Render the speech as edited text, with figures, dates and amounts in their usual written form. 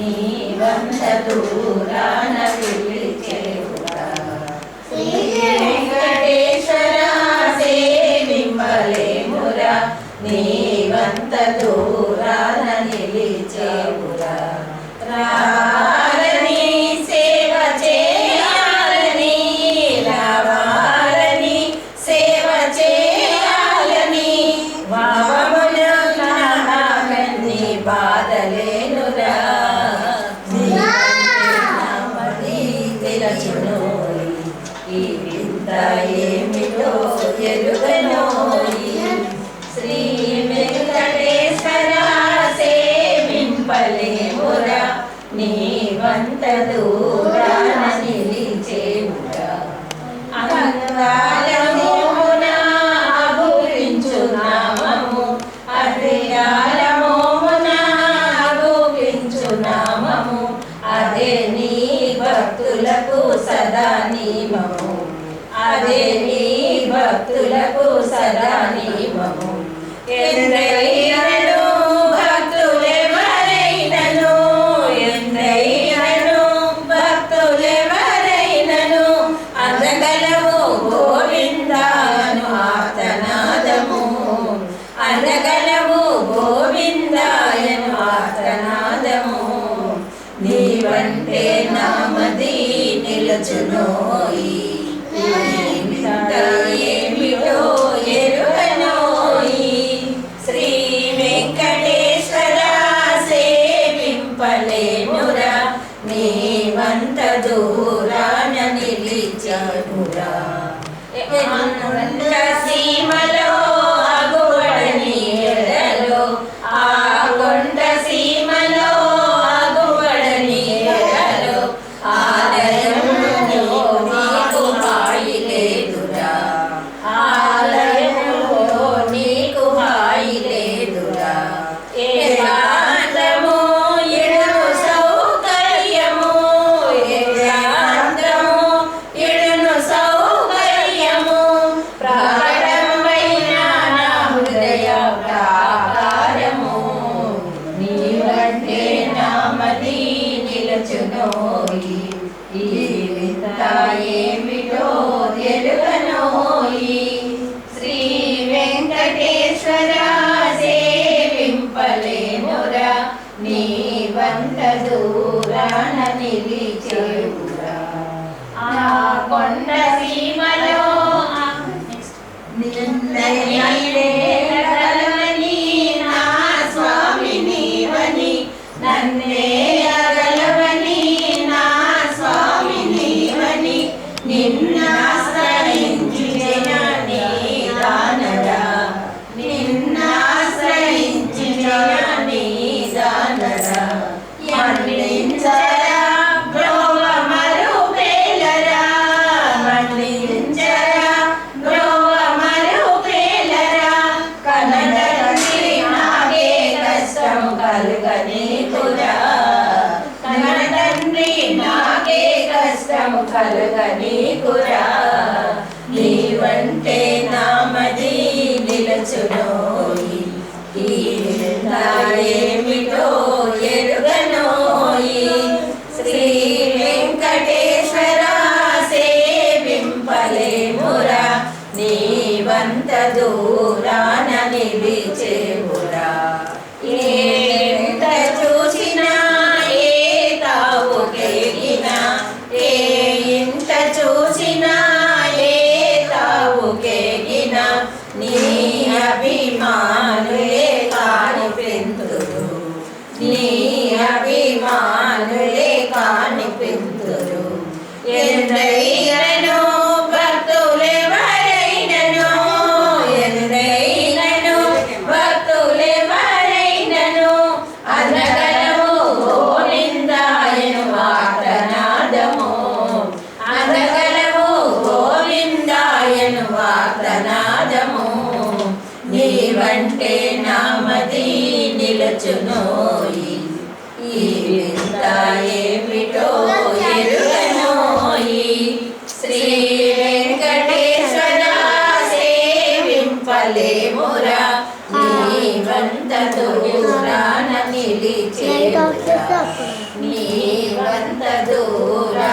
నీవంత దూరాన పిలిచేవురా శ్రీ వెంకటేశ్వర సేవింపలేమురా నీవంత దూరాన నిలిచేవురా రారని సేవ చేయాలని రావాలని సేవ చేయాలని వామమునకన్ని బాధలేనురా తెలచునోయి ఈ వింత ఏమిటో ఎరుగనోయి శ్రీ వెంకటేశ్వర సేవింపలేమురా నీవంత దూరాన నిలిచేవురా అంగాలమోమున అగుపించు నామము అదియాలమోమున అగుపించు నామము అదే నీ భక్తులకు సదా నియమము అదే నీ భక్తులకు సదా నియమము ఎందరైనను భక్తులెవరైనను ఎందరైనను భక్తులెవరైనను అందగలవు గోవిందాను ఆర్తనాదము అందగలవు గోవిందాయను ఆర్తనాదము నీవంటే నామది నిలచునోయి ఏమిటో ఎరుగనోయి శ్రీ వెంకటేశ్వర సేవింపలేమురా నీవంత దూరాన నిలిచేవురా సీమలో అగుపడని ఎడలో ఆ కొండ సీమలో అగుపడని ఎడలో ఆలయంలో నీకు హాయి లేదురా ఆలయంలో నీకు హాయి లేదురా ఏకాంతము ఎడును సౌకర్యము ఏకాంతము ఎడును సౌకర్యము ప్రకటమైన నా హృదయ ప్రాకారము నీవంటే నామది నిలచునోయి ఈ వింత ఏమిటో ఎరుగనోయి శ్రీ వెంకటేశ్వర సేవింపలేమురా నీవంత దూరాన నిలిచేవురా ఆ కొండ సీమలో నిన్నగలవని నా స్వామి నీవని నన్నే అగలవని నా స్వామి నీవని నిన్నాశ్రయించిన నీ దానరా నిన్నాశ్రయించిన నీ దానరా మన్నించరా బ్రోవ మరుపేలరా మన్నించరా బ్రోవ మరుపేలరా కన్నడండి నాకే కష్టం కలుగనీకురా కన్నడండి నాకే కష్టం కలుగనీకురా నీవంటే నామది నిలచునోయి ఈ వింత ఏమిటో ఎరుగనోయి శ్రీ వెంకటేశ్వర సేవింపలేమురా నీవంత దూరాన నిలిచేవురా ఎంత చూసినా ఏ తావుకేగినా ఏ ఇంత చూసినా ఏ తావుకేగినా నీ అభిమానులే కాని పెంతురు నీ అభిమానులే కాని పెంతురు ఎందరైనను భక్తులెవరైనను ఎందరైనను భక్తులెవరైనను అందగలవు గోవిందాయను ఆర్తనాదము అందగలవు గోవిందాయను ఆర్తనాదము నీవంటే నామది నిలచునోయి ఈ వింత ఏమిటో ఎరుగనోయి శ్రీ వెంకటేశ్వర సేవింపలేమురా నీవంత దూరాన నిలిచే దేవుడా నీవంత దూరం